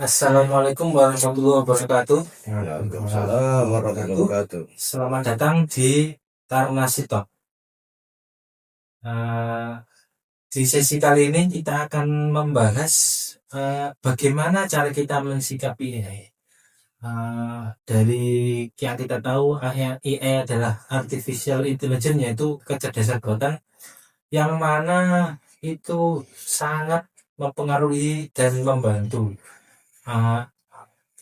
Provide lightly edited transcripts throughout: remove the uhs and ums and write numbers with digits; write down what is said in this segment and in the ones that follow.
Assalamualaikum warahmatullahi wabarakatuh. Waalaikumsalam warahmatullahi wabarakatuh. Selamat datang di Tarunasi Talk. Di sesi kali ini kita akan membahas bagaimana cara kita mensikapi AI. Dari yang kita tahu, AI adalah artificial intelligence, yaitu kecerdasan buatan yang mana itu sangat mempengaruhi dan membantu,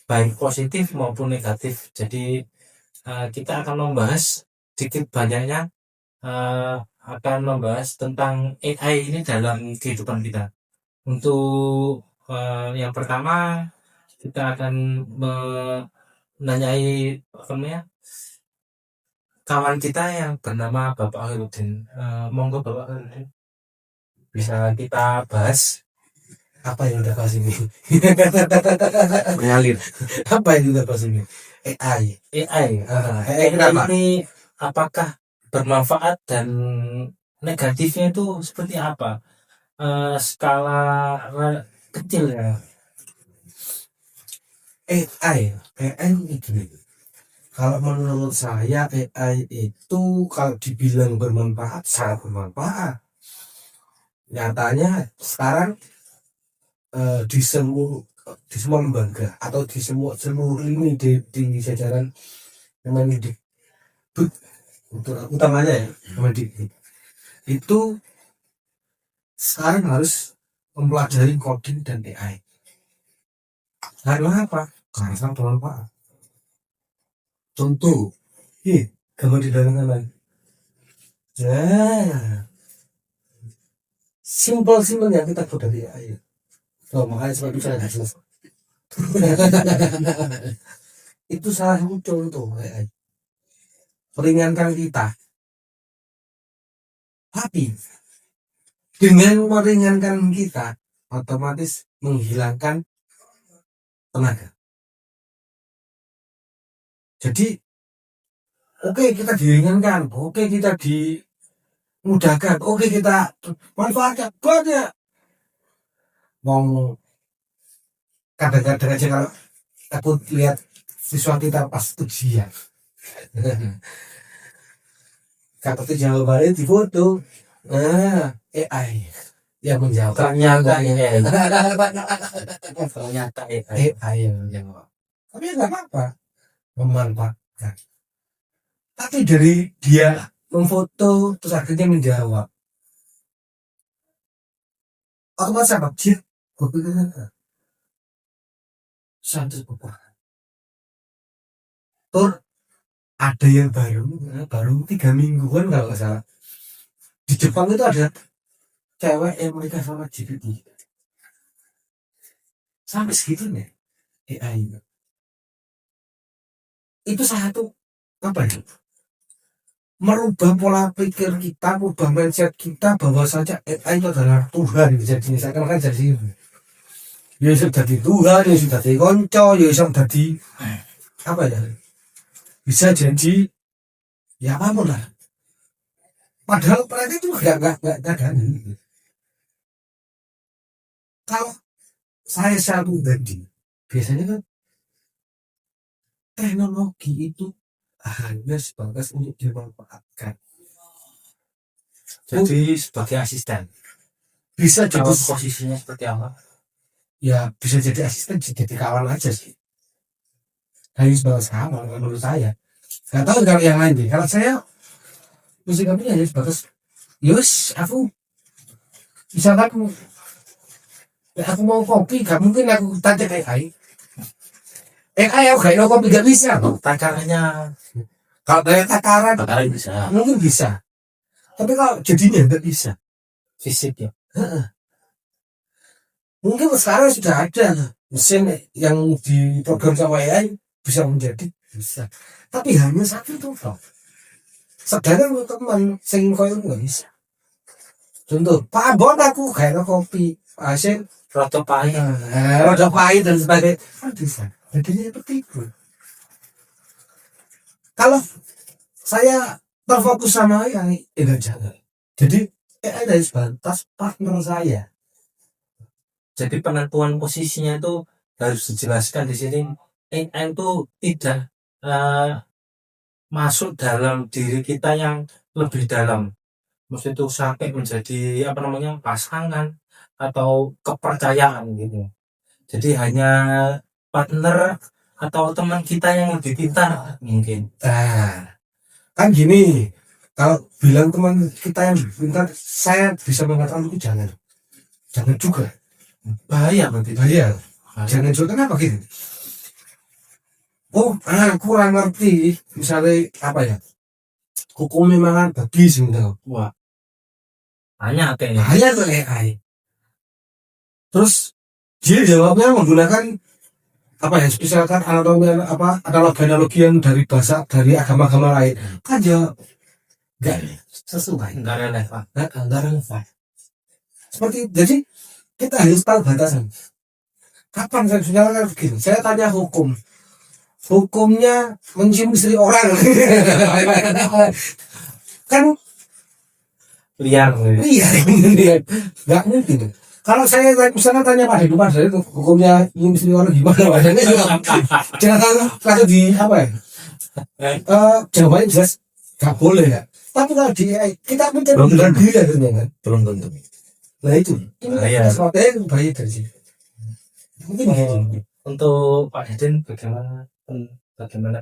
baik positif maupun negatif. Jadi kita akan membahas sedikit banyaknya, akan membahas tentang AI ini dalam kehidupan kita. Untuk yang pertama, kita akan menanyai kawan kita yang bernama Bapak Khairuddin. Monggo Bapak Khairuddin, bisa kita bahas apa yang udah bahas ini. Mengalir. Apa yang udah bahas ini? AI ini apakah bermanfaat dan negatifnya itu seperti apa? Skala kecil ya. AI itu, kalau menurut saya AI itu kalau dibilang bermanfaat, sangat bermanfaat. Nyatanya sekarang di semua lembaga atau di seluruh lini di jajaran Kemendikbud, utamanya ya Kemendikbud, itu sekarang harus mempelajari coding dan AI. Karena apa? Karena sangat bermanfaat. Contoh, gambar di dalam kanan. Simpel yang kita buat dari AI. Makanya sebab itu saya hasil. Itu salah satu contoh AI. Meringankan kita. Tapi dengan meringankan kita, otomatis menghilangkan tenaga. Jadi, oke, kita diringankan, oke, kita dimudahkan, oke, kita manfaatkan banyak. Mau kadang-kadang aja kalau aku lihat siswa kita pas ujian, kata itu jawabannya di foto, AI yang menjawab. Ternyata AI yang menjawab. Tapi nggak apa-apa, memanfaatkan. Tapi dari dia memfoto terus akhirnya menjawab, otomatis apa? Gue pikir santai bapak. Tur ada yang baru 3 mingguan kalau nggak salah. Di Jepang itu ada cewek yang menikah sama GPT. Sampai segitunya AI itu satu apa ya? Merubah pola pikir kita, merubah mindset kita bahwa saja AI itu adalah Tuhan. Jadi misalkan kan jadi ya sudah di Tuhan, ya sudah di konco, ya sudah di apa ya? Bisa jadi ya apapun lah. Padahal mereka itu nggak ada. Kalau saya selalu tadi, biasanya kan teknologi itu hanya sebatas untuk dimanfaatkan. Jadi sebagai asisten. Bisa jadi posisinya seperti apa? Ya bisa jadi asisten, jadi kawan aja sih. Hanya sebatas kawan menurut saya. Gak tahu kalau yang lain deh. Kalau saya musik kami hanya sebatas yus aku misalkan aku mau kopi, gak mungkin aku tanya kayak AI aku gak mau kopi, gak bisa. Takarannya, kalau dari takaran bisa. Mungkin bisa. Tapi kalau jadinya gak bisa. Fisik ya. Mungkin sekarang sudah ada mesin yang diprogram sama AI bisa menjadi bisa. Tapi hanya satu tuh. Sedangkan untuk teman sing koyo nggak bisa. Contoh, Pak Ambon aku kayak kopi, hasil Roto pahit. Roto pahit dan sebagainya. Kan bisa. Jadinya seperti itu. Kalau saya terfokus sama AI, enggak jangan. Jadi AI dari sebatas partner saya. Jadi penentuan posisinya itu harus dijelaskan di sini, AI itu tidak masuk dalam diri kita yang lebih dalam. Maksud itu sampai menjadi apa namanya pasangan atau kepercayaan gitu. Jadi hanya partner atau teman kita yang lebih pintar mungkin. Nah, kan gini, kalau bilang teman kita yang pintar, saya bisa mengatakan itu jangan juga, Bahaya berarti. bahaya. Jangan juga, kenapa gitu? Oh, kurang ngerti, misalnya apa ya? Hukum memang babi sebenarnya. Wah, banyak kayaknya. Bahaya tuh AI. Terus dia jawabnya menggunakan apa ya? Misalkan analogi yang dari bahasa dari agama-agama lain. Kan dia nggak sesuai, Enggak relevan. nggak relevan. Seperti jadi kita harus tahu batasan. Kapan saya misalkan begini? Saya tanya hukumnya mencium istri orang. Kan Liar. iya, nggak mungkin. Kalau saya misalnya tanya Pak Dedu, saya itu hukumnya nyium istri orang gimana? Jangan langsung di apa ya? Jawabannya jelas nggak boleh ya. Tapi kalau di AI, kita mencari dengan diri akhirnya kan. belum tentu. Nah itu, Bahaya. sesuatu yang bahaya dari sini. Mungkin gitu. Untuk Pak Deden bagaimana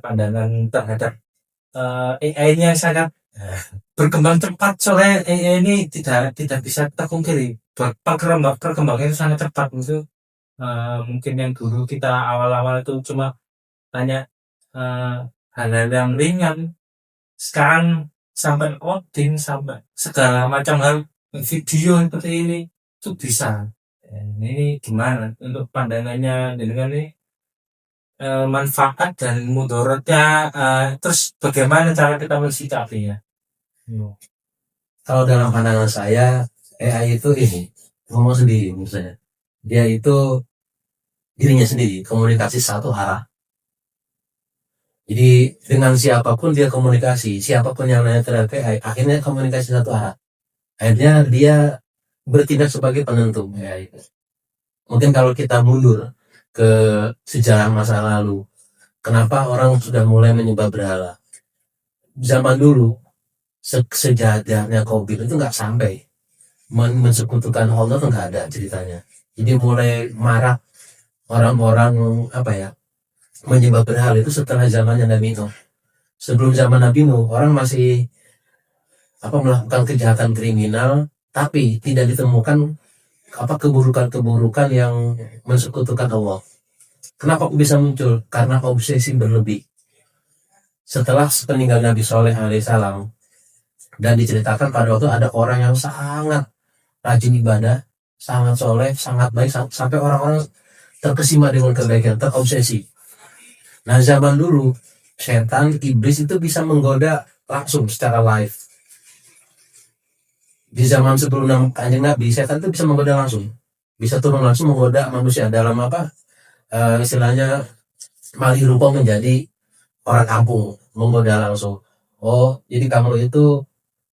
pandangan terhadap AI-nya sangat berkembang cepat, soalnya AI ini tidak bisa kita pungkiri perkembangannya sangat cepat itu. Mungkin yang dulu kita awal-awal itu cuma tanya hal-hal yang ringan, sekarang sampai coding, sampai segala macam hal video seperti ini itu bisa. Ini gimana untuk pandangannya dengan ini, manfaat dan mudaratnya, terus bagaimana cara kita mensikapinya? Kalau dalam pandangan saya, AI itu ini ngomong sendiri menurut saya. Dia itu dirinya sendiri, komunikasi satu arah. Jadi dengan siapapun dia komunikasi, siapapun yang nanya terhadap AI, akhirnya komunikasi satu arah. Akhirnya dia bertindak sebagai penentu AI. Mungkin kalau kita mundur ke sejarah masa lalu, kenapa orang sudah mulai menyembah berhala? Zaman dulu, sejadahnya Qabil itu nggak sampai mensekutukan Allah, tuh nggak ada ceritanya. Jadi mulai marah orang-orang menyembah berhala itu setelah zamannya Nabi Nuh. Sebelum zaman Nabi Nuh, orang masih melakukan kejahatan kriminal, tapi tidak ditemukan keburukan-keburukan yang mensekutukan Allah. Kenapa kok bisa muncul? Karena obsesi berlebih. Setelah sepeninggal Nabi Soleh alaihissalam, dan diceritakan pada waktu ada orang yang sangat rajin ibadah, sangat soleh, sangat baik, sampai orang-orang terkesima dengan kebaikan, terobsesi. Nah zaman dulu, setan, iblis itu bisa menggoda langsung secara live. Di zaman sebelum Kanjeng Nabi, setan itu bisa menggoda langsung, bisa turun langsung menggoda manusia dalam istilahnya malih rupa menjadi orang kampung, menggoda langsung. Oh, jadi kamu itu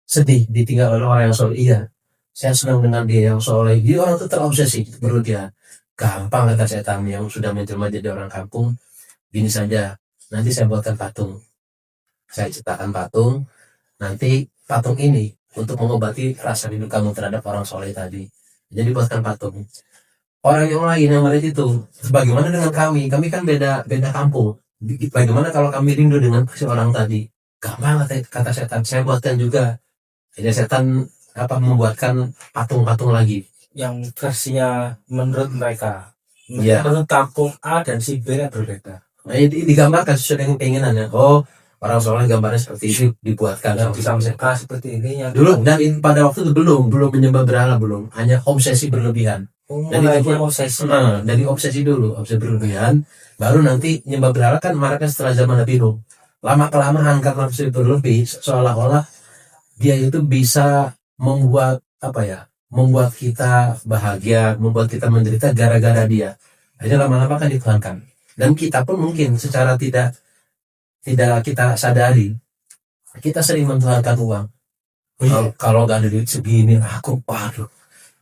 sedih ditinggal oleh orang yang soleh. Iya, saya senang dengan dia yang soleh. Jadi orang itu terobsesi berlebihan. Gampang kata setan yang sudah menjelma jadi orang kampung. Gini saja, nanti saya buatkan patung, saya ciptakan patung, nanti patung ini untuk mengobati rasa rindu kamu terhadap orang soleh tadi. Jadi buatkan patung. Orang yang lain yang melihat itu, bagaimana dengan kami kan beda kampung. Bagaimana kalau kami rindu dengan si orang tadi? Gampang kata setan, saya buatkan juga. Jadi setan membuatkan patung-patung lagi yang versinya menurut mereka. Iya. Menurut kampung A dan si B kan berbeda. Nah, digambarkan sesuai dengan keinginannya. Oh, orang soleh gambarnya seperti itu dibuatkan. Yang bisa mereka seperti ini yang Dulu dan pada waktu itu belum menyembah berhala, belum, hanya obsesi berlebihan. Dari obsesi dulu, obsesi berlebihan, baru nanti nyembah berhala kan maraknya setelah zaman Nabi Nuh. Lama kelamaan karena obsesi berlebih, seolah-olah dia itu bisa membuat kita bahagia, membuat kita menderita gara-gara dia. Akhirnya lama-lama kan dituhankan. Dan kita pun mungkin secara tidak kita sadari, kita sering mentuhankan uang. Kalau nggak ada duit segini,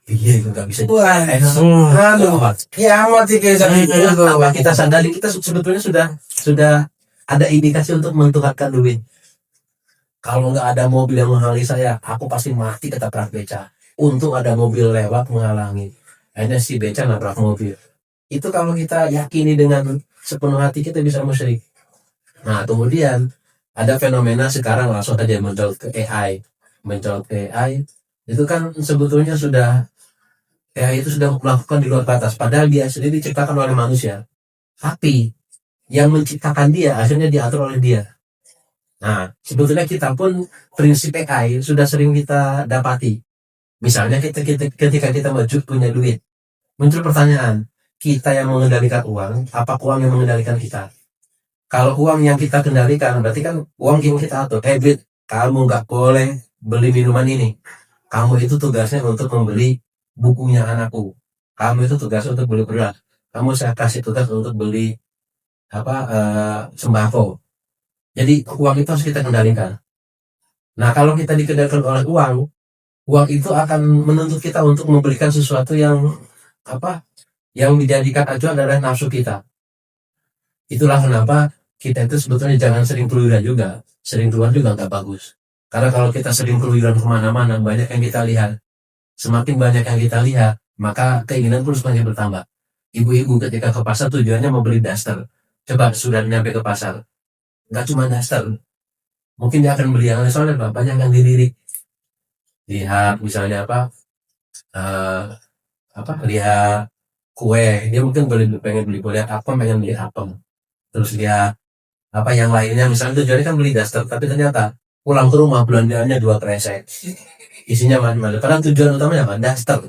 Iya itu nggak bisa. Wah, aduh, kiamat sih kayak Apa kita sadari kita sebetulnya sudah ada indikasi untuk mentukarkan duit. Kalau nggak ada mobil yang menghalangi saya, aku pasti mati ketabrak beca. Untung ada mobil lewat menghalangi. Akhirnya si beca nabrak mobil. Itu kalau kita yakini dengan sepenuh hati kita bisa musyrik. Nah kemudian ada fenomena sekarang langsung aja mencolot ke AI. Mencolot ke AI itu kan sebetulnya AI itu sudah melakukan di luar batas. Padahal dia sendiri diciptakan oleh manusia. Tapi yang menciptakan dia akhirnya diatur oleh dia. Nah, sebetulnya kita pun prinsip AI sudah sering kita dapati. Misalnya ketika kita maju punya duit, muncul pertanyaan, kita yang mengendalikan uang, apa uang yang mengendalikan kita? Kalau uang yang kita kendalikan, berarti kan uang yang kita atur. Duit, kamu nggak boleh beli minuman ini. Kamu itu tugasnya untuk membeli bukunya anakku. Kamu itu tugasnya untuk beli beras. Kamu saya kasih tugas untuk beli sembako. Jadi uang itu harus kita kendalikan. Nah kalau kita dikendalikan oleh uang itu akan menuntut kita untuk memberikan sesuatu yang yang dijadikan acuan adalah nafsu kita. Itulah kenapa kita itu sebetulnya jangan sering keluyuran juga. Sering keluar juga nggak bagus. Karena kalau kita sering keluyuran kemana-mana, banyak yang kita lihat. Semakin banyak yang kita lihat, maka keinginan pun semakin bertambah. Ibu-ibu ketika ke pasar tujuannya mau beli daster. Coba sudah nyampe ke pasar, nggak cuma daster, mungkin dia akan beli yang lain soalnya banyak yang dilirik. Lihat misalnya lihat kue, dia mungkin pengen beli kue apem, pengen beli apem. Terus dia yang lainnya misalnya tujuannya kan beli daster, tapi ternyata pulang ke rumah belanjaannya 2 kresek, isinya macam-macam. Karena tujuan utamanya apa? Daster.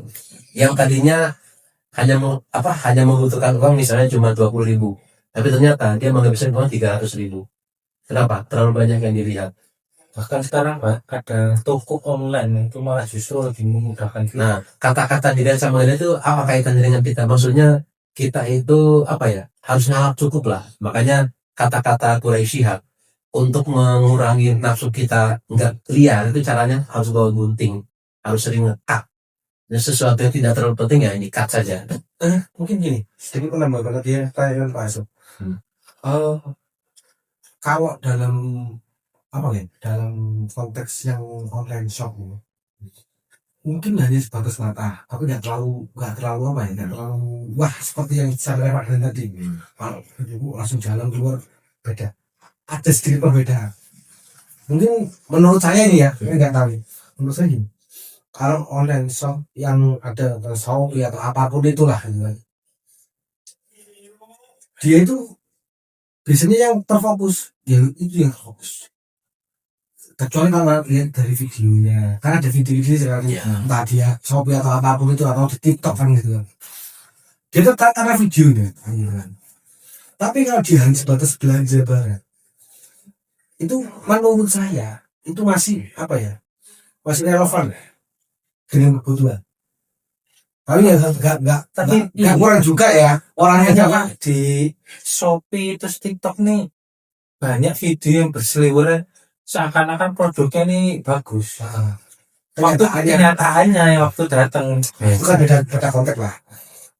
Yang tadinya hanya membutuhkan uang misalnya cuma 20.000, tapi ternyata dia menghabiskan uang 300.000. Kenapa? Terlalu banyak yang dilihat. Bahkan sekarang Pak, ada toko online itu malah justru lebih memudahkan kita. Nah, kata-kata dilihat sama ini itu apa kaitannya dengan kita? Maksudnya kita itu harus ngalap cukup lah. Makanya kata-kata Quraisy Shihab untuk mengurangi nafsu kita nggak liar itu caranya harus bawa gunting, harus sering ngekat. Dan sesuatu yang tidak terlalu penting ya ini cut saja. Mungkin gini, sedikit penambah banget ya, Pak Aso. Kalau dalam dalam konteks yang online shop mungkin hanya sebatas mata, tapi nggak terlalu wah seperti yang saya lewatkan tadi. Kalau ibu langsung jalan keluar beda, ada sedikit perbedaan. Mungkin menurut saya ini ya, saya nggak tahu. Menurut saya gini, kalau online shop yang ada Shopee atau apapun itulah, dia itu biasanya yang terfokus, dia itu yang fokus. Kecuali kalau lihat dari videonya, karena ada video-video sekarang entah dia Shopee atau apapun itu atau di TikTok kan gitu kan, dia tetap karena videonya. Tapi kalau dia hanya sebatas belanja barang, itu menurut saya itu masih masih relevan dengan kebutuhan. Tapi nggak kurang juga ya orangnya di Shopee terus TikTok nih banyak video yang berseliweran seakan-akan produknya ini bagus. Waktu kenyataannya waktu datang itu kan beda konteks lah.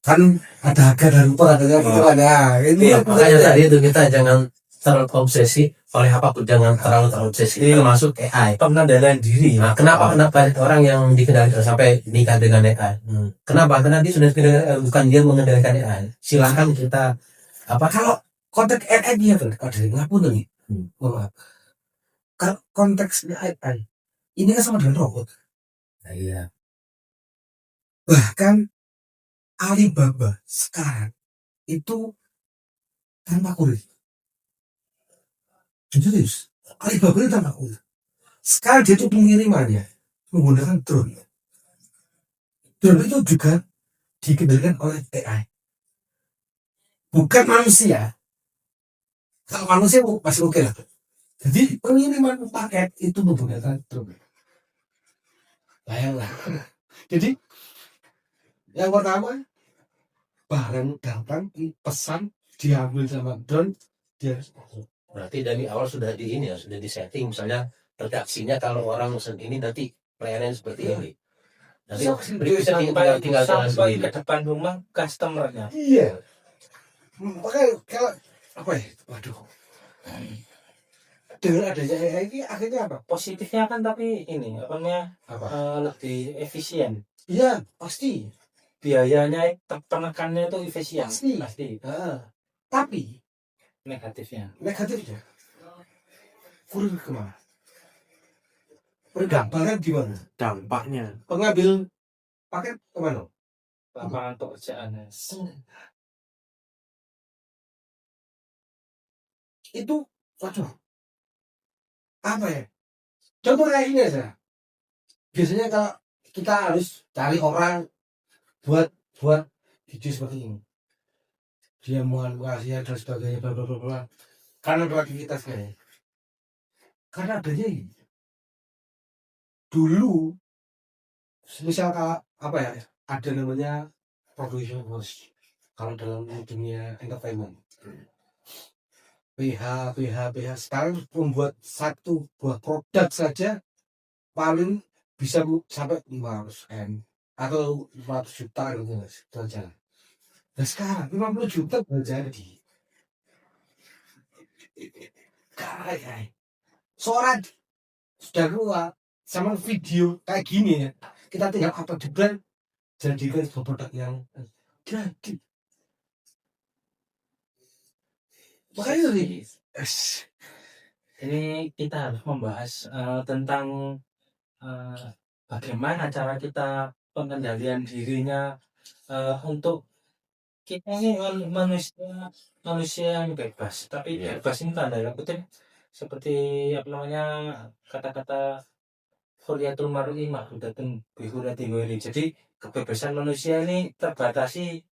Kan ada harga dan ada gitu ada. Ini makanya tadi itu kita jangan terlalu obsesi oleh apapun, jangan terlalu terobsesi. Termasuk AI. Pengendalian diri. Nah, kenapa orang yang dikendalikan sampai nikah dengan AI? Kenapa? Karena dia sudah bukan dia mengendalikan AI. Silakan kita kalau konteks AI dia kan ada ngapun nih. Kalau konteksnya AI ini kan sama dengan robot. Nah, iya. Bahkan Alibaba sekarang itu tanpa kurir. Serius, Alibaba itu tanpa kurir. Sekarang dia itu pengirimannya menggunakan drone. Drone itu juga dikendalikan oleh AI, bukan manusia. Kalau manusia masih oke lah. Jadi pengiriman paket itu menggunakan drone. Bayanglah. Jadi yang pertama barang datang pesan diambil sama drone, dia berarti dari awal sudah sudah disetting, misalnya redaksinya kalau orang pesan ini nanti pelayanan seperti ini. Nanti Bisa tinggal jalan sampai sendiri. ke depan rumah customernya. Iya. Makanya kalau apa ya? Waduh. Dengan adanya AI ini akhirnya apa? Positifnya kan tapi ini apa namanya Apa? lebih efisien. Iya, pasti. Biayanya penekannya itu efisien. Pasti. Tapi Negatifnya. negatifnya kurang kemana? Dampaknya gimana? Dampaknya Pengambil paket kemana? Lapangan pekerjaan. Itu, waduh, apa ya? Contoh kayak ini aja. Biasanya kalau kita harus cari orang buat video seperti ini, dia mengalokasinya dan sebagainya, bla bla bla bla. Karena produktivitasnya, karena adanya ini. Dulu, misal kalau apa ya, ada namanya production house. Kalau dalam dunia entertainment, PH. Sekarang membuat satu buah produk saja paling bisa sampai 500 M atau 500 juta gitu mas, itu aja. Nah sekarang 50 juta udah jadi. Kayak seorang sudah keluar sama video kayak gini ya, kita tinggal apa jebral jadikan sebuah produk yang jadi. Makanya nih, Ini kita harus membahas tentang bagaimana cara kita pengendalian dirinya untuk kita ini manusia yang bebas. Tapi bebas ini tanda kutip seperti apa namanya kata-kata Hurriyatul Mar'i mahdudatun bi hurriyati ghairi. Jadi kebebasan manusia ini terbatasi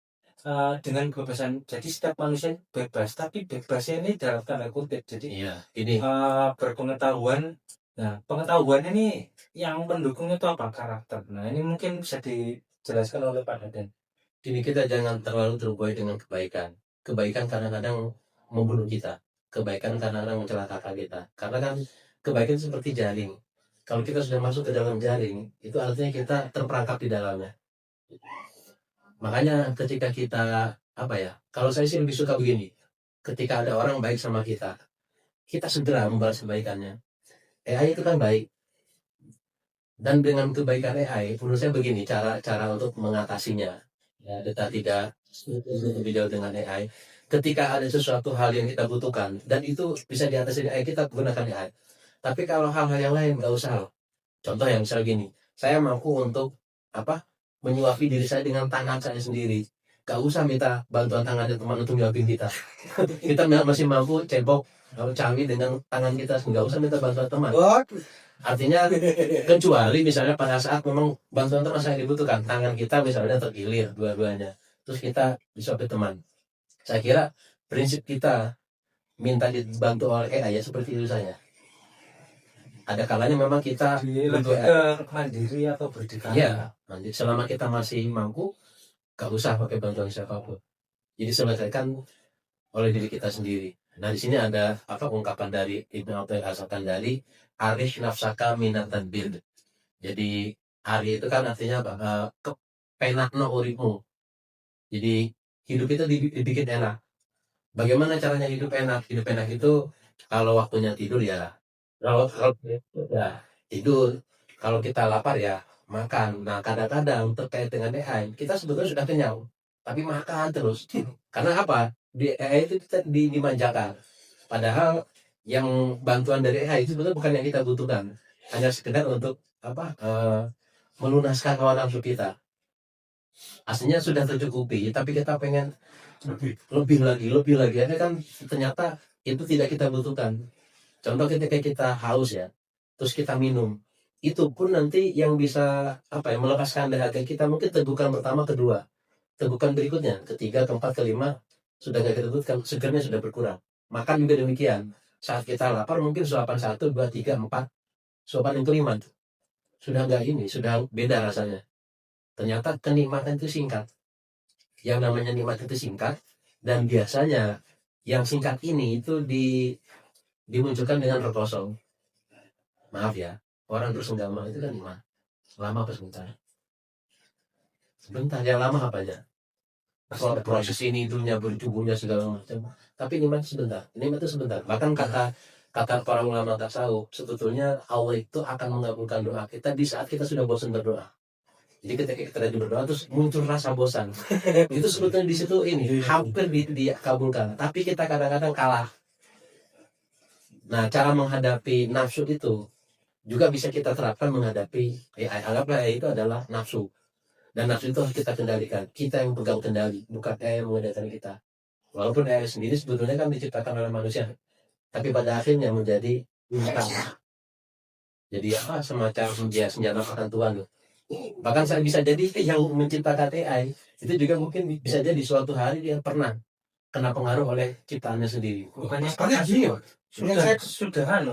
dengan kebebasan. Jadi setiap manusia bebas, tapi bebasnya ini dalam tanda kutip. Jadi Iya, ini berpengetahuan. Nah, pengetahuan ini yang mendukungnya itu apa? Karakter. Nah, ini mungkin bisa dijelaskan oleh Pak Dadan. ini kita jangan terlalu terbuai dengan kebaikan. Kebaikan kadang-kadang membunuh kita. Kebaikan kadang-kadang mencelakakan kita. Karena kan kebaikan seperti jaring. Kalau kita sudah masuk ke dalam jaring, itu artinya kita terperangkap di dalamnya. Makanya ketika kita apa ya? Kalau saya sih lebih suka begini. Ketika ada orang baik sama kita segera membalas kebaikannya. AI itu kan baik. Dan dengan kebaikan AI, menurut saya begini cara untuk mengatasinya. Ya, kita tidak lebih jauh dengan AI. Ketika ada sesuatu hal yang kita butuhkan dan itu bisa diatasi dengan AI, kita gunakan AI. Tapi kalau hal-hal yang lain nggak usah. Contoh yang misal gini, saya mampu untuk menyuapi diri saya dengan tangan saya sendiri. Gak usah minta bantuan tangan dari teman untuk nyuapin kita. Kita masih mampu cebok kalau cawi dengan tangan kita, nggak usah minta bantuan teman. Artinya kecuali misalnya pada saat memang bantuan teman saya dibutuhkan, tangan kita misalnya tergilir dua-duanya, terus kita disuapin teman. Saya kira prinsip kita minta dibantu oleh AI ya seperti itu saja. Ada kalanya memang kita lebih mandiri atau berdikari. Iya, selama kita masih mampu, gak usah pakai bantuan siapapun. Jadi selesaikan oleh diri kita sendiri. Nah di sini ada ungkapan dari Ibnu Athaillah As-Sakandari, arif nafsaka minatan bil. Jadi ari itu kan artinya penakno uripmu. Jadi hidup itu dibikin enak. Bagaimana caranya hidup enak? Hidup enak itu kalau waktunya tidur ya, kalau ya tidur. Kalau kita lapar ya makan. Nah kadang-kadang terkait dengan AI, kita sebetulnya sudah kenyang, tapi makan terus. Karena apa? Di AI itu kita dimanjakan. Padahal yang bantuan dari AI itu sebetulnya bukan yang kita butuhkan, hanya sekedar untuk melunaskan hawa nafsu kita. Aslinya sudah tercukupi, tapi kita pengen lebih lagi. Ini kan ternyata itu tidak kita butuhkan. Contoh ketika kita haus ya, terus kita minum, itu pun nanti yang bisa melepaskan dahaga kita mungkin tegukan pertama, kedua, tegukan berikutnya, ketiga, keempat, kelima sudah nggak kita butuhkan, segernya sudah berkurang. Makan juga demikian. Saat kita lapar mungkin suapan 1, 2, 3, 4, suapan yang kelima sudah nggak ini, sudah beda rasanya. Ternyata kenikmatan itu singkat. Yang namanya nikmat itu singkat, dan biasanya yang singkat ini itu dimunculkan dengan perut kosong. Maaf ya, orang bersenggama itu kan lama apa sebentar. Sebentar, yang lama apa aja? Soal proses ini itunya bertubuhnya segala macam. Tapi nikmat sebentar, nikmat itu sebentar. Bahkan kata para ulama tasawuf, sebetulnya Allah itu akan mengabulkan doa kita di saat kita sudah bosan berdoa. Jadi ketika kita lagi berdoa terus muncul rasa bosan, itu sebetulnya di situ ini hampir dikabulkan. Tapi kita kadang-kadang kalah. Nah, cara menghadapi nafsu itu juga bisa kita terapkan menghadapi AI. Anggaplah AI itu adalah nafsu. Dan nafsu itu harus kita kendalikan. Kita yang pegang kendali, bukan AI yang mengendalikan kita. Walaupun AI sendiri sebetulnya kan diciptakan oleh manusia, tapi pada akhirnya menjadi bintang. Jadi apa semacam dia senjata makan Tuhan. Bahkan saya bisa jadi yang menciptakan AI itu juga mungkin bisa jadi suatu hari dia pernah kena pengaruh oleh ciptaannya sendiri. Bukannya Makanya gini, Pak.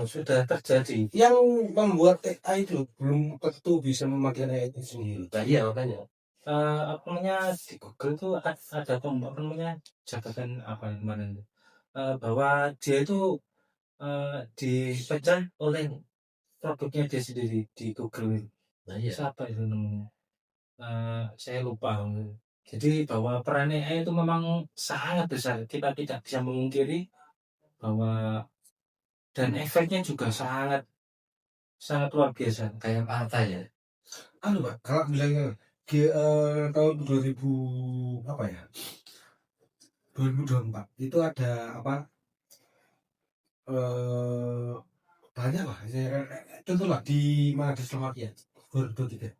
sudah terjadi. Yang membuat AI itu belum tentu bisa memakai AI itu sendiri. Nah, iya makanya. Apa namanya di Google tuh ada apa namanya jabatan apa kemarin bahwa dia itu dipecah oleh produknya dia sendiri di Google. Nah, iya. Siapa itu namanya? Saya lupa. Jadi bahwa peran AI itu memang sangat besar. Kita tidak bisa memungkiri bahwa dan efeknya juga sangat luar biasa. Kayak apa ya? Pak, kalau bilangnya tahun 2000 apa ya? 2024 itu ada apa? Banyak lah. Contohlah di mana di Slovakia 2023.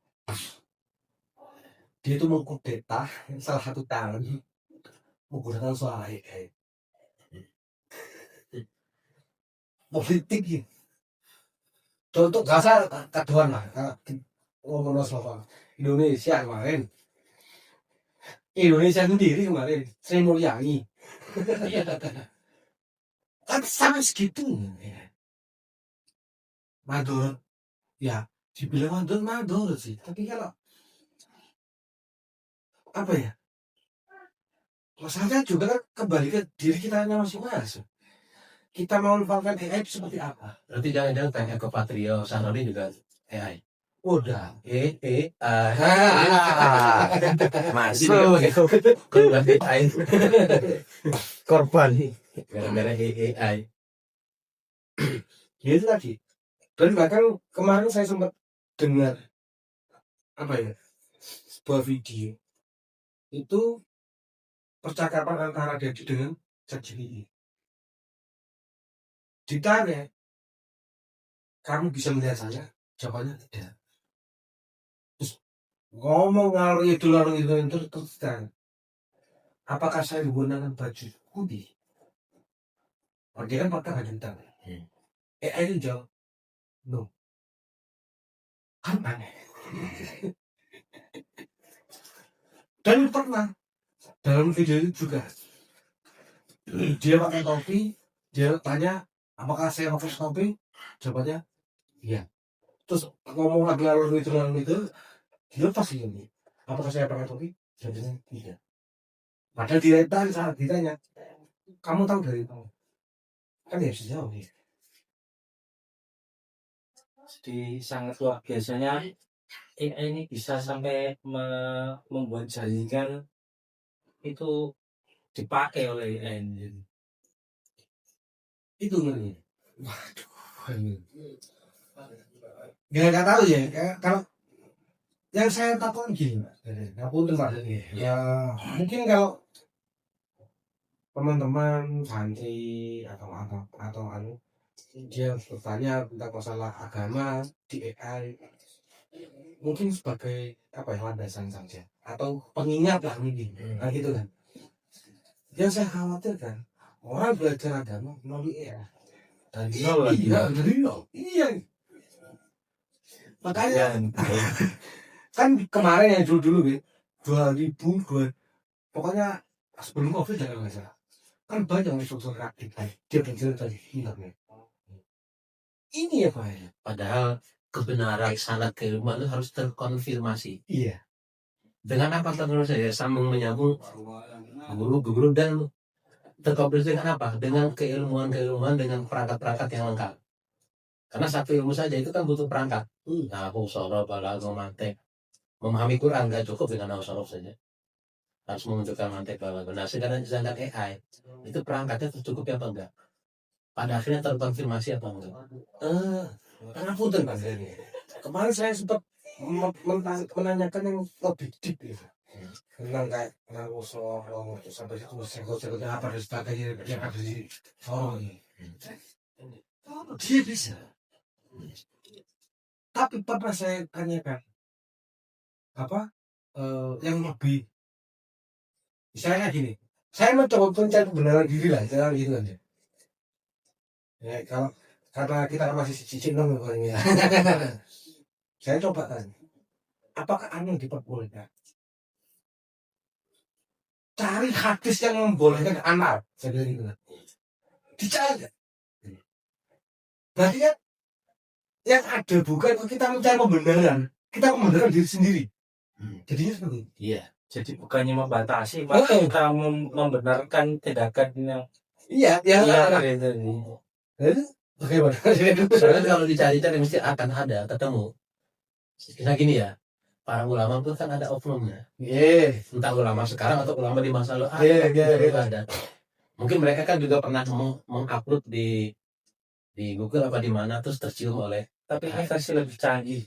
Dia itu mengkudeta salah satu talent menggunakan suara AI. Politik ya. Contoh gak usah kaduan lah. Ngomong Slovakia. Indonesia kemarin. Indonesia sendiri kemarin. Sri Mulyani. Kan sampai segitu. Mador. Ya. Dibilang mador sih. Tapi kalau apa ya? Masalahnya juga kan kembali ke diri kita masing-masing. Kita mau memanfaatkan AI seperti apa? Berarti jangan-jangan tanya ke Patrio Sanori juga AI. Udah. Masuk. Korban AI. Korban. Gara-gara AI. Ya itu tadi. Dan bahkan kemarin saya sempat dengar apa ya? Sebuah video itu percakapan antara Dedi dengan ChatGPT. Ditanya, kamu bisa melihat saya? Jawabannya tidak. Terus ngomong ngalor itu terus dan apakah saya menggunakan baju putih? Dia kan pakai baju hitam. AI itu jawab, no. Kan aneh. Dan pernah dalam video itu juga dia pakai topi, dia tanya apakah saya pakai topi, jawabannya iya. Terus ngomong lagi lalu itu dia pasti ini apakah saya pakai topi, jawabannya tidak. Padahal dia saat ditanya kamu tahu dari mana, kan ya bisa jawab ya. Jadi sangat luar biasanya AI ini bisa sampai membuat jaringan itu dipakai oleh AI. Itu nih. Waduh. Nggak tahu ya. Kalau yang saya takut gini, aku tempat ya mungkin kalau teman-teman santri atau anu dia bertanya tentang masalah agama di AI mungkin sebagai apa ya landasan saja atau pengingat lah mungkin gitu kan. Yang saya khawatirkan orang belajar agama melalui AI dari nol lagi. Iya. Makanya kan kemarin yang dulu 2002 pokoknya sebelum COVID jangan nggak salah kan banyak instruktur aktif dia belajar dari internet. Ini ya Pak ya. Padahal kebenaran sanad keilmuan itu harus terkonfirmasi. Iya. Dengan apa terus ya sambung menyambung guru dan terkonfirmasi dengan apa? Dengan keilmuan dengan perangkat-perangkat yang lengkap. Karena satu ilmu saja itu kan butuh perangkat. Nah, aku soro balago mantek. memahami Quran nggak cukup dengan huruf saja, harus menunjukkan mantik bahwa benar. Sedangkan AI itu perangkatnya cukup apa enggak, pada akhirnya terkonfirmasi apa enggak. Karena punten Mas ini. Kemarin saya sempat menanyakan yang lebih deep gitu. Tentang kayak Rasulullah sampai situ sekot-sekotnya apa dan sebagainya yang ada di forum ini. Dia bisa. Tapi pernah saya tanyakan apa yang lebih, misalnya gini, saya mencoba mencari kebenaran diri lah, jangan gitu aja. Ya, kalau karena kita masih cicing dong orangnya. Saya coba tanya, apakah Anda diperbolehkan cari hadis yang membolehkan anak? Saya bilang gitu. Dicari. Berarti kan yang ada bukan kita mencari pembenaran, kita membenarkan diri sendiri. Jadinya seperti itu. Iya. Jadi bukannya membatasi, malah kita membenarkan tindakan yang Iya, yang gitu. bagaimana? Soalnya kalau dicari-cari mesti akan ada ketemu. Nah gini ya, para ulama pun kan ada oknumnya. Entah ulama sekarang atau ulama di masa lalu. Ada. Mungkin mereka kan juga pernah mengupload di Google apa di mana, terus tercium oleh. Tapi ini versi lebih canggih.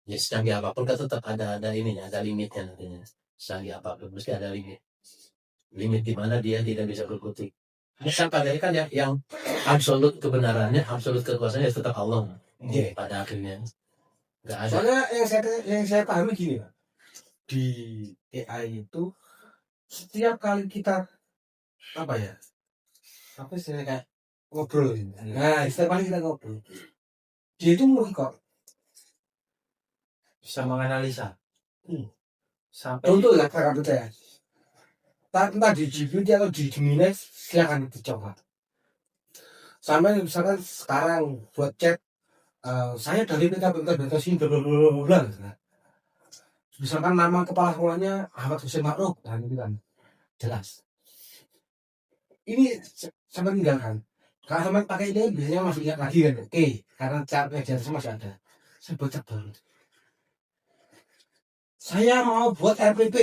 Ya secanggih apapun kan tetap ada ininya, ada limitnya nantinya. Secanggih apapun mesti ada limit. Limit di mana dia tidak bisa berkutik. Kan pada kan yang absolut kebenarannya, absolut kekuasaannya tetap Allah. Pada akhirnya. Nggak ada. Soalnya yang saya pahami gini Pak, di AI itu setiap kali kita apa ya, apa istilahnya kayak ngobrol gitu. Nah setiap kali kita ngobrol, dia itu merecord. Bisa menganalisa. Sampai Contoh ya kakak percaya, entah di GPT atau di Gemini, silakan dicoba. Sampai misalkan sekarang buat chat, saya dari PKB sini bla. Misalkan nama kepala sekolahnya Ahmad Hussein Ma'ruf, nah gitu kan jelas. Ini sampai tinggalkan. Kalau sampai pakai ini biasanya masih ingat lagi kan, oke, karena cara pengajaran masih ada. Saya baca baru. Saya mau buat RPP.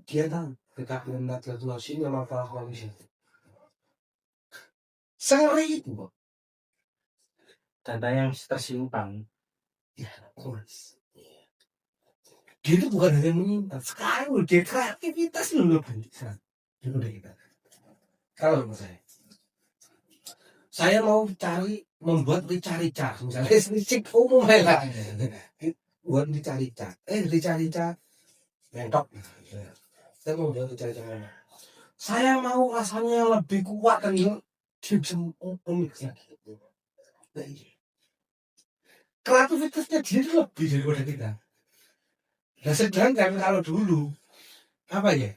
Dia tahu PKB Nahdlatul Ulama nama kepala sekolah. Saya itu kok. data yang tersimpan. Ya, dia itu bukan hanya menyimpan, sekarang dia kreativitas loh bisa. Itu udah kita. Kalau menurut saya mau membuat rica-rica, misalnya listrik umum lah, buat rica-rica, mentok. Saya mau buat rica-rica, saya mau rasanya lebih kuat dan dia bisa memix lagi. Kreativitasnya dia itu lebih daripada kita. Nah sedangkan kalau dulu apa ya,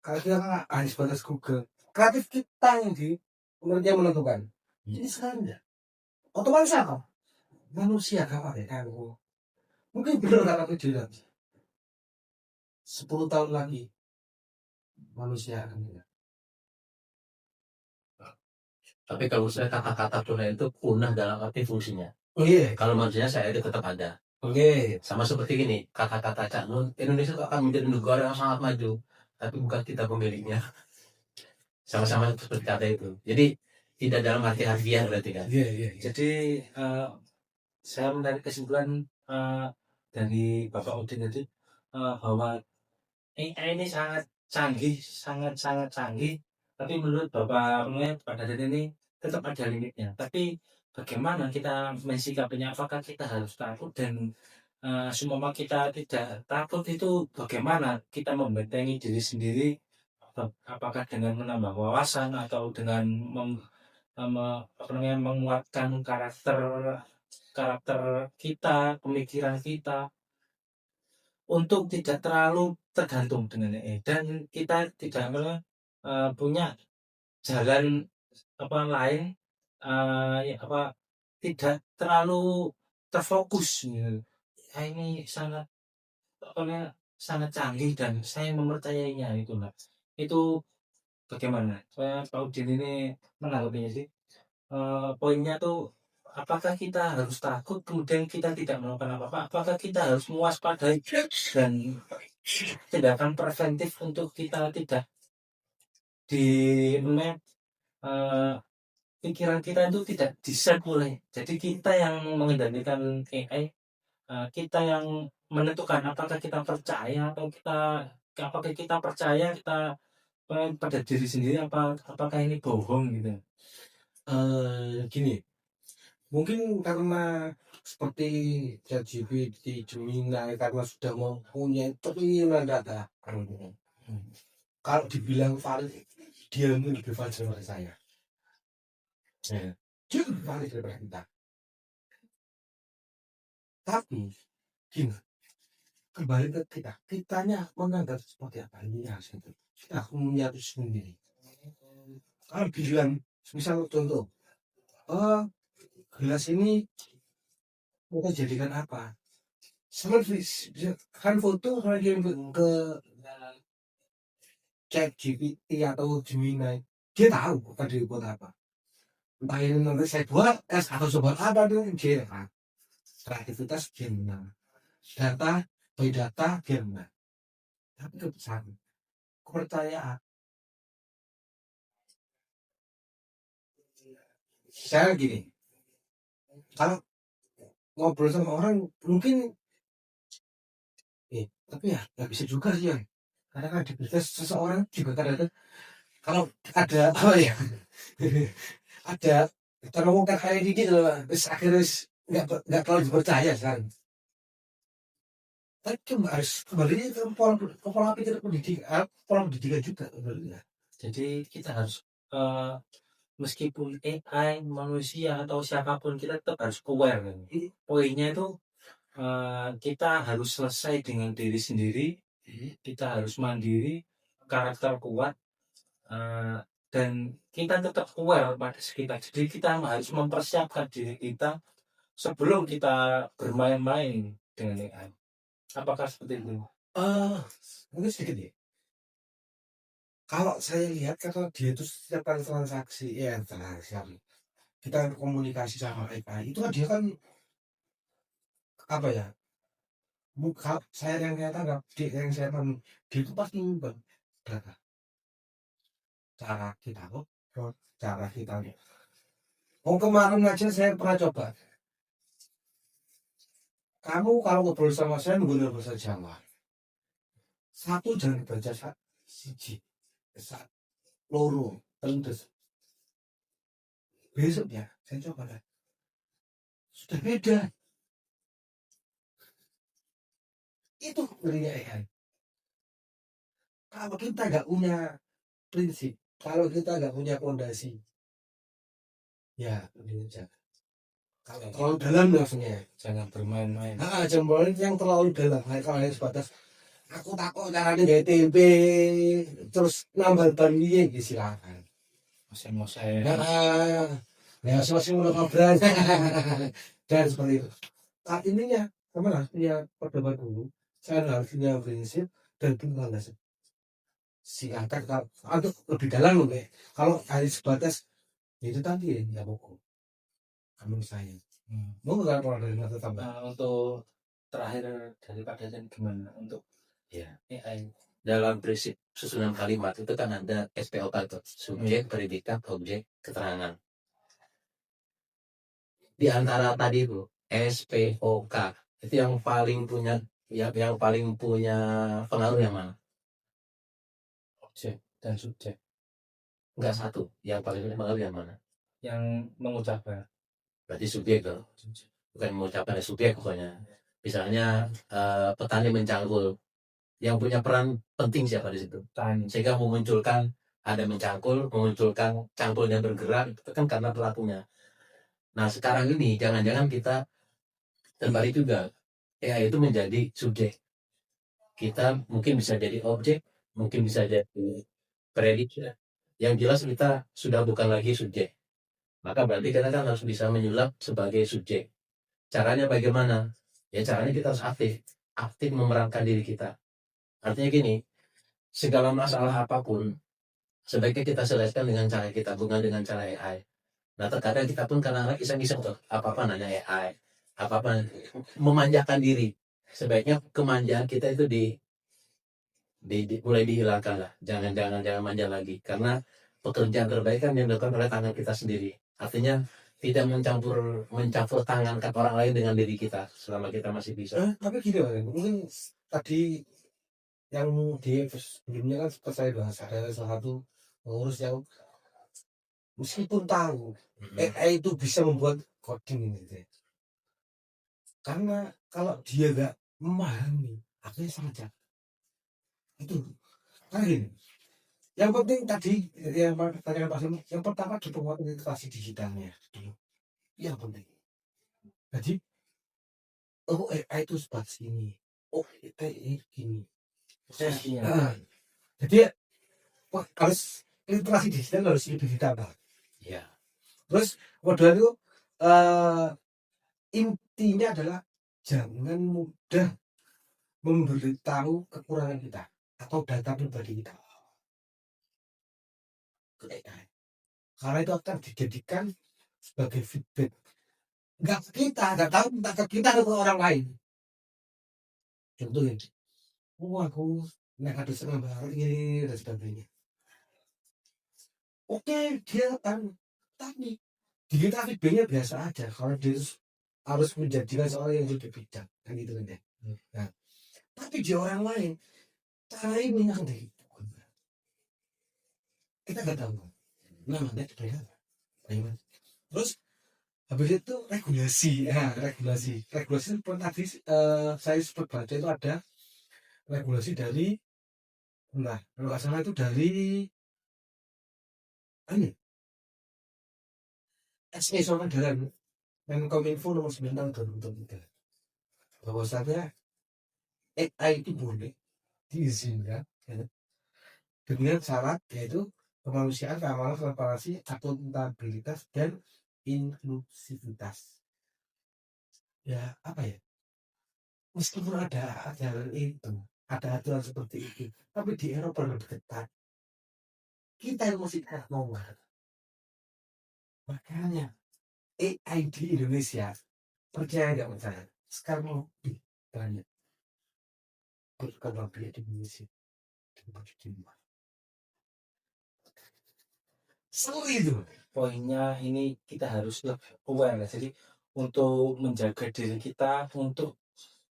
kalau kita kan hanya sebatas Google, kreatif kita yang dia menentukan. Jadi sekarang enggak, otomatis apa, manusia apa ya kamu mungkin benar kata kejadian 10 tahun lagi manusia akan hilang. Tapi kalau saya kata-kata punah itu punah dalam arti fungsinya. Kalau manusia saya itu tetap ada. Sama seperti gini, kata-kata Cak Nun, Indonesia itu akan menjadi negara yang sangat maju, tapi bukan kita pemiliknya. Sama-sama seperti kata itu. Jadi tidak dalam arti harfiah berarti kan. Jadi saya menarik kesimpulan dari Bapak Udin itu bahwa AI ini sangat canggih, sangat canggih. Tapi menurut Bapak Dadan ini tetap ada limitnya. Tapi bagaimana kita mensikapinya? Apakah kita harus takut dan seumpama kita tidak takut itu bagaimana kita membentengi diri sendiri? Apakah dengan menambah wawasan atau dengan menguatkan karakter kita, pemikiran kita untuk tidak terlalu tergantung dengan AI dan kita tidak punya jalan lain tidak terlalu terfokus. Ini sangat canggih dan saya mempercayainya itu bagaimana? Saya Pak Udin ini menanggapinya sih. Poinnya tuh apakah kita harus takut kemudian kita tidak melakukan apa-apa? Apakah kita harus mewaspadai dan tindakan preventif untuk kita tidak di eh, pikiran kita itu tidak di-set oleh. Jadi kita yang mengendalikan AI, kita yang menentukan apakah kita percaya atau apakah kita percaya kita pada diri sendiri apakah ini bohong gitu. Gini, mungkin karena seperti ChatGPT, Gemini karena sudah mempunyai triliunan data. Kalau dibilang valid, dia mungkin lebih valid daripada saya. Ya, dia lebih valid daripada kita. Tapi gini, kembali ke kita, kitanya menganggap seperti apa ini harus itu. Kita punya itu sendiri. Kalau bilang, misal contoh, gelas ini kita jadikan apa? Seperti kan foto kalau kirim ke ChatGPT atau Gemini, dia tahu tadi buat apa. Entah ini nanti saya buat es atau sebuah apa itu dia tahu. Kreativitas dia menang. Data, by data dia menang. Tapi kebesaran, kepercayaan. Saya gini, kalau ngobrol sama orang mungkin tapi ya nggak bisa juga sih ya, karena kan di berita seseorang juga kadang kalau ada apa ya ada terowongan kayak gini loh, terus akhirnya nggak terlalu dipercaya kan. Tapi cuma harus kembali ke pola pikir pendidikan, pola pendidikan juga kembali. Jadi kita harus meskipun AI, manusia atau siapapun kita tetap harus aware kan. Poinnya itu kita harus selesai dengan diri sendiri, kita harus mandiri, karakter kuat, dan kita tetap aware pada sekitar. Jadi kita harus mempersiapkan diri kita sebelum kita bermain-main dengan AI. Apakah seperti itu? Mungkin sedikit ya. Kalau saya lihat karena dia itu setiap kali transaksi, kita komunikasi sama AI itu kan dia kan apa ya? Buka saya yang saya tangkap, yang saya pahami, dia itu pasti ngubah data. Cara kita kok, cara kita. Oh kemarin aja saya pernah coba. Kamu kalau ngobrol sama saya menggunakan bahasa Jawa, satu jangan baca siji, loro, tendes. Besok ya, saya coba lah. Sudah beda. Itu ngerinya AI. Kalau kita nggak punya prinsip, kalau kita nggak punya fondasi, ya ini aja. Kalau terlalu dalam maksudnya, Jangan bermain-main. jempol yang terlalu dalam. Kalau yang sebatas aku takut caranya gaya tempe, terus nambah ban dia, ya silakan. Masing-masing. Ya masing-masing mau ngobrol dan seperti itu. Saat ininya, kamu harus punya pedoman dulu. Saya harus punya prinsip dan punya landasan. Singkatkan untuk lebih dalam loh, kalau hanya sebatas itu tadi ya pokok. Kamu saya mau nggak keluar dari mata tambah? Untuk terakhir daripada dan gimana untuk Ya, AI? dalam prinsip susunan kalimat itu kan ada SPOK tuh, subjek, predikat, objek, keterangan. Di antara tadi itu SPOK itu yang paling punya pengaruh yang mana? Objek dan subjek. Enggak satu, yang paling punya pengaruh yang mana? Yang mengucapkan. Berarti subjek tuh, bukan mengucapkan, subjek pokoknya. Misalnya petani mencangkul, yang punya peran penting siapa di situ? Tani. Sehingga memunculkan ada mencangkul, memunculkan cangkulnya bergerak, itu kan karena pelakunya. Nah sekarang ini jangan-jangan kita terbalik juga, AI itu menjadi subjek, kita mungkin bisa jadi objek, mungkin bisa jadi predikat. Yang jelas kita sudah bukan lagi subjek, maka berarti kita kan harus bisa menyulap sebagai subjek. Caranya bagaimana? Ya caranya kita harus aktif memerankan diri kita. Artinya gini, segala masalah apapun sebaiknya kita selesaikan dengan cara kita, bukan dengan cara AI. Nah terkadang kita pun karena iseng-iseng tuh apa-apa nanya AI, apa-apa memanjakan diri. Sebaiknya kemanjaan kita itu mulai dihilangkan lah. Jangan manja lagi. Karena pekerjaan terbaik kan yang dilakukan oleh tangan kita sendiri. Artinya tidak mencampur tangankan orang lain dengan diri kita selama kita masih bisa. Tapi gini Mas, mungkin tadi yang di sebelumnya kan sempat saya bahas ada salah satu pengurus yang meskipun tahu AI itu bisa membuat coding gitu ya. Karena kalau dia nggak memahami akhirnya saja itu kan gini. Yang penting tadi yang pertanyaan Pak Sim, yang pertama di penguatan literasi digitalnya dulu. Yang penting. Jadi oh AI itu sebatas ini. Oh AI gini. Prosesnya. Jadi harus literasi digital harus lebih ditambah. Ya. Terus kedua itu intinya adalah jangan mudah memberitahu kekurangan kita atau data pribadi kita ke AI. Karena itu akan dijadikan sebagai feedback. Enggak ke kita, enggak tahu entah ke kita atau ke orang lain. Contohnya, aku naik ada setengah baru ini dan sebagainya. Oke, dia akan tapi digital feedbacknya biasa aja. Kalau dia harus menjadikan seorang yang lebih bijak, kan gitu kan ya. Nah, tapi di orang lain cara ini yang kita nggak tahu namanya bagaimana. Terus habis itu regulasi itu pun tadi saya sempat baca itu ada regulasi dari kalau nggak salah itu dari ini SE soalnya dalam Menkominfo nomor 9 tahun 2023 bahwasanya AI itu boleh diizinkan ya, dengan syarat yaitu kemanusiaan, keamanan, transparansi, akuntabilitas dan inklusivitas. Ya apa ya? Meskipun ada aturan itu, ada aturan seperti itu, tapi di Eropa lebih ketat. Kita yang masih ketat nongol. Makanya AI di Indonesia percaya nggak percaya sekarang lebih banyak berkembang biak di Indonesia daripada di luar. Seru itu. Poinnya ini kita harus lebih aware ya. Jadi untuk menjaga diri kita, untuk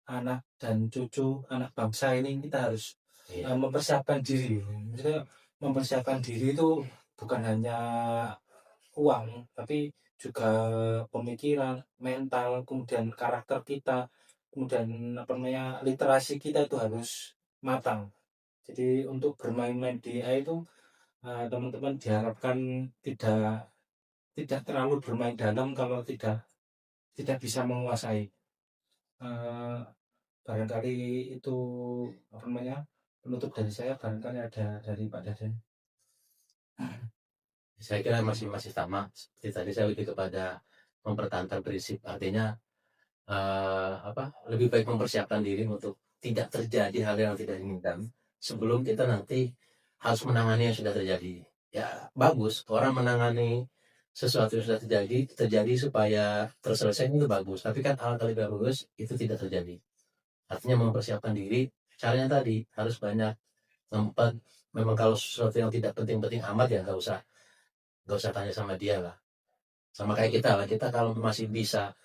anak dan cucu anak bangsa ini kita harus mempersiapkan diri. Maksudnya mempersiapkan diri itu bukan hanya uang, tapi juga pemikiran, mental, kemudian karakter kita, kemudian apa namanya literasi kita itu harus matang. Jadi untuk bermain-main di AI itu teman-teman diharapkan tidak terlalu bermain dalam kalau tidak bisa menguasai. Eh, barangkali itu apa namanya penutup dari saya, barangkali ada dari Pak Daden. Saya kira masih sama seperti tadi, saya lebih kepada mempertahankan prinsip, artinya lebih baik mempersiapkan diri untuk tidak terjadi hal yang tidak diinginkan sebelum kita nanti harus menangani yang sudah terjadi. Ya bagus orang menangani sesuatu yang sudah terjadi supaya terselesaikan itu bagus, tapi kan hal lebih bagus itu tidak terjadi. Artinya mempersiapkan diri, caranya tadi harus banyak tempat. Memang kalau sesuatu yang tidak penting-penting amat ya nggak usah tanya sama dia lah. Sama kayak kita lah, kita kalau masih bisa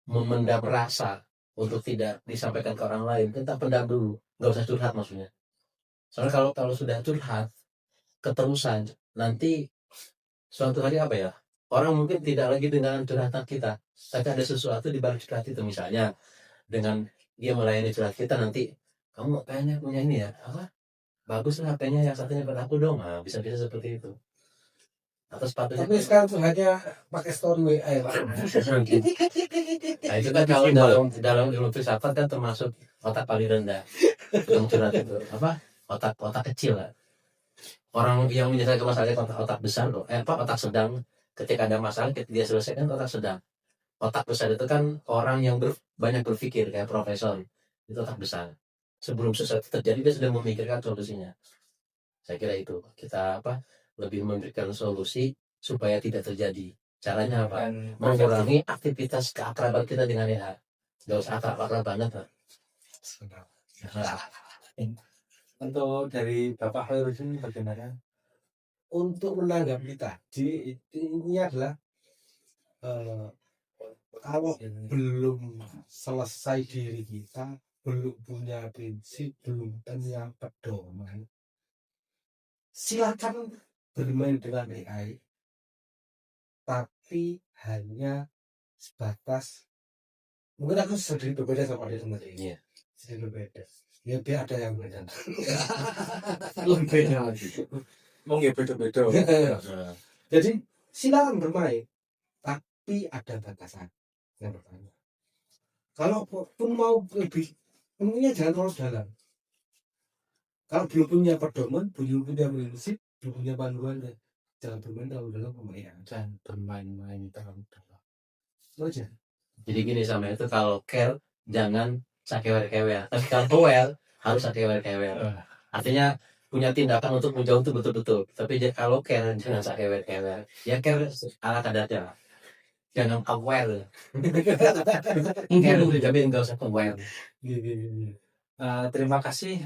memendam rasa untuk tidak disampaikan ke orang lain, kita pendam dulu, nggak usah curhat maksudnya. Soalnya kalau sudah curhat keterusan, nanti suatu hari orang mungkin tidak lagi dengan curhatan kita, tapi ada sesuatu di balik curhat itu. Misalnya dengan dia melayani curhat kita, nanti kamu kayaknya punya ini ya, bagus lah HP-nya yang satunya buat aku dong. Nah, bisa seperti itu. Atau sepatunya. Tapi sekarang tuh hanya pakai story WA ya Pak. Nah itu kan kalau dalam ilmu filsafat kan termasuk otak paling rendah. Yang curhat itu otak kecil lah. Orang yang menyelesaikan masalah otak besar loh. Otak sedang. Ketika ada masalah dia selesaikan otak sedang. Otak besar itu kan orang yang banyak berpikir kayak profesor. Itu otak besar. Sebelum sesuatu terjadi dia sudah memikirkan solusinya. Saya kira itu kita lebih memberikan solusi supaya tidak terjadi. Caranya apa? Dan Mengurangi aktivitas keakraban kita dengan AI. Gak usah akrab-akrab banget lah. untuk dari Bapak Khairuddin bagaimana? Untuk menanggapi tadi ini adalah kalau belum selesai diri kita, belum punya prinsip, belum punya pedoman, silakan bermain dengan AI, tapi hanya sebatas mungkin aku sedikit berbeda sama dia sendiri. Iya. Sedikit berbeda. Ya biar ada yang beda. Lebih beda lagi. Mau nggak beda-beda. Jadi silakan bermain, tapi ada batasan. Yang pertama, kalau pun mau lebih, intinya jangan terlalu dalam. Kalau belum punya pedoman, belum punya prinsip, belum punya panduan, jangan bermain terlalu dalam pemain. Dan bermain-main terlalu dalam. Itu aja. Jadi gini sama itu, kalau care jangan sakewer-kewer. Tapi kalau well harus sakewer-kewer. Artinya punya tindakan untuk menjauh itu betul-betul. Tapi kalau care jangan sakewer-kewer. Ya care ala kadarnya. Jangan aware. Care tapi enggak usah aware. Terima kasih.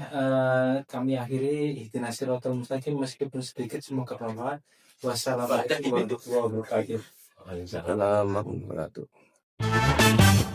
Kami akhiri ihdinas siratal mustaqim meskipun sedikit, semoga bermanfaat. Wassalamualaikum warahmatullahi wabarakatuh. Waalaikumsalam warahmatullahi wabarakatuh.